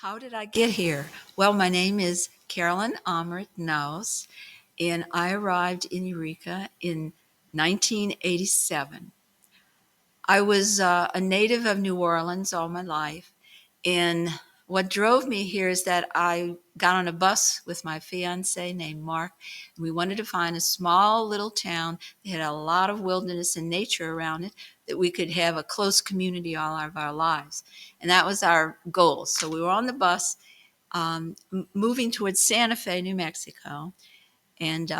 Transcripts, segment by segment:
How did I get here? Well, my name is Carolyn Amrit Knaus, and I arrived in Eureka in 1987. I was a native of New Orleans all my life, and what drove me here is that I got on a bus with my fiance named Mark, and we wanted to find a small little town that had a lot of wilderness and nature around it that we could have a close community all of our lives. And that was our goal. So we were on the bus moving towards Santa Fe, New Mexico. And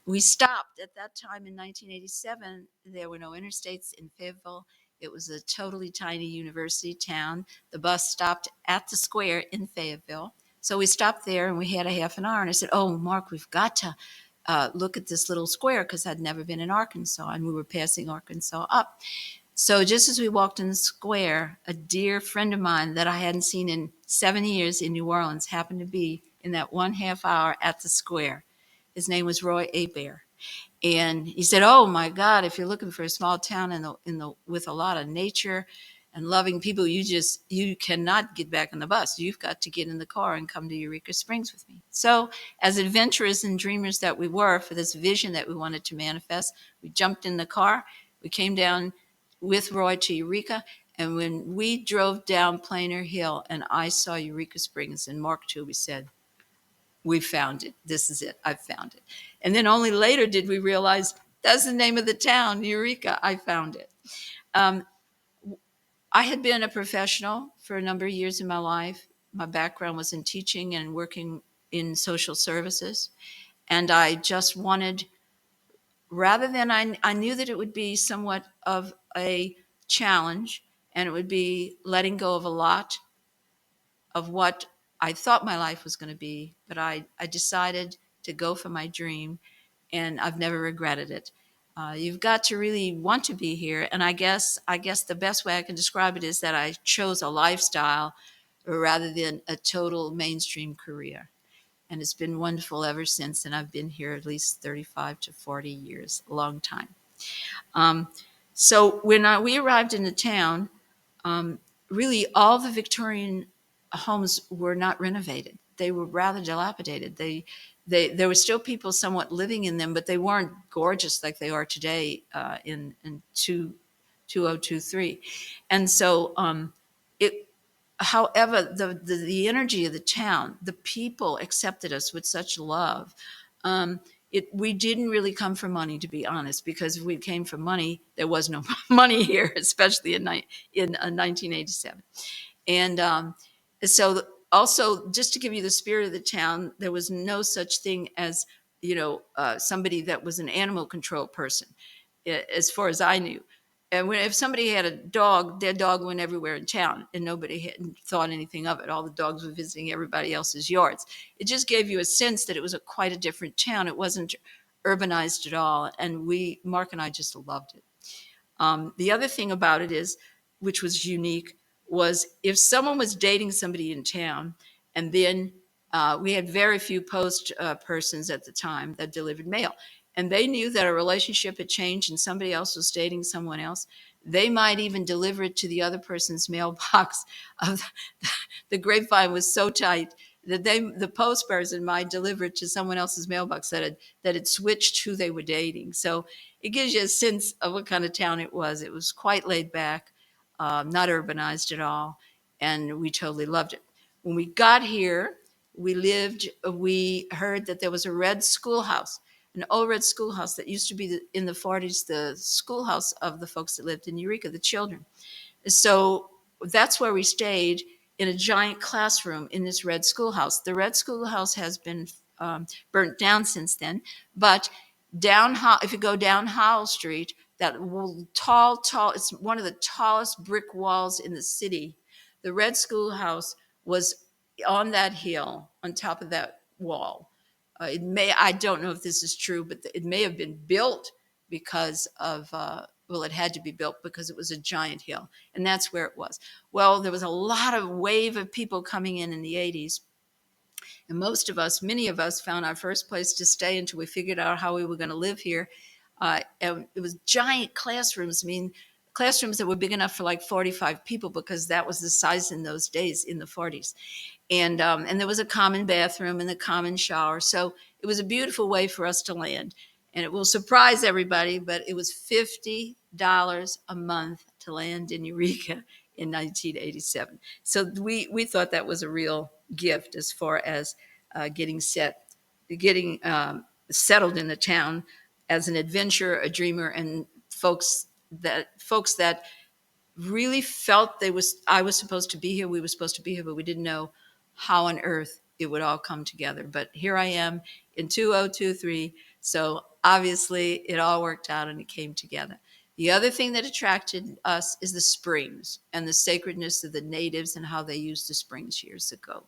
we stopped at that time in 1987. There were no interstates in Fayetteville. It was a totally tiny university town. The bus stopped at the square in Fayetteville. So we stopped there and we had a half an hour. And I said, "Oh, Mark, we've got to look at this little square," because I'd never been in Arkansas and we were passing Arkansas up. So just as we walked in the square, a dear friend of mine that I hadn't seen in 7 years in New Orleans happened to be in that one half hour at the square. His name was Roy Abear. And he said, "Oh my God, if you're looking for a small town with a lot of nature and loving people, you cannot get back on the bus. You've got to get in the car and come to Eureka Springs with me." So, as adventurous and dreamers that we were for this vision that we wanted to manifest, we jumped in the car. We came down with Roy to Eureka. And when we drove down Plainer Hill and I saw Eureka Springs and Mark too, we said, "We found it. This is it. I found it." And then only later did we realize that's the name of the town, Eureka. I found it. Um, I had been a professional for a number of years in my life. My background was in teaching and working in social services. And I just wanted, rather than, I knew that it would be somewhat of a challenge and it would be letting go of a lot of what I thought my life was going to be, but I decided to go for my dream, and I've never regretted it. You've got to really want to be here, and I guess the best way I can describe it is that I chose a lifestyle rather than a total mainstream career, and it's been wonderful ever since. And I've been here at least 35 to 40 years, a long time. Um, so when we arrived in the town, um, really all the Victorian homes were not renovated. They were rather dilapidated. There were still people somewhat living in them, but they weren't gorgeous like they are today in 2023. And so it, however, the energy of the town, the people accepted us with such love. We didn't really come for money, to be honest, because if we came for money, there was no money here, especially in 1987. And so also, just to give you the spirit of the town, there was no such thing as, somebody that was an animal control person, as far as I knew. And if somebody had a dog, their dog went everywhere in town, and nobody had thought anything of it. All the dogs were visiting everybody else's yards. It just gave you a sense that it was quite a different town. It wasn't urbanized at all, and Mark and I just loved it. The other thing about it is, which was unique, was if someone was dating somebody in town, and then we had very few post persons at the time that delivered mail, and they knew that a relationship had changed and somebody else was dating someone else, they might even deliver it to the other person's mailbox. The grapevine was so tight that the post person might deliver it to someone else's mailbox that had switched who they were dating. So it gives you a sense of what kind of town it was. It was quite laid back, not urbanized at all, and we totally loved it. When we got here, we heard that there was a red schoolhouse, an old red schoolhouse that used to be in the 40s, the schoolhouse of the folks that lived in Eureka, the children. So that's where we stayed, in a giant classroom in this red schoolhouse. The red schoolhouse has been burnt down since then, but if you go down Howell Street, that tall, it's one of the tallest brick walls in the city. The red schoolhouse was on that hill, on top of that wall. I don't know if this is true, but it may have been built because of, it had to be built because it was a giant hill, and that's where it was. Well, there was a lot of wave of people coming in the 80s, and many of us found our first place to stay until we figured out how we were going to live here. And it was giant classrooms. I mean, classrooms that were big enough for like 45 people, because that was the size in those days in the 40s. And there was a common bathroom and a common shower. So it was a beautiful way for us to land. And it will surprise everybody, but it was $50 a month to land in Eureka in 1987. So we thought that was a real gift as far as getting settled in the town as an adventurer, a dreamer, and folks that really felt I was supposed to be here. We were supposed to be here, but we didn't know how on earth it would all come together. But here I am in 2023. So obviously it all worked out and it came together. The other thing that attracted us is the springs and the sacredness of the natives and how they used the springs years ago.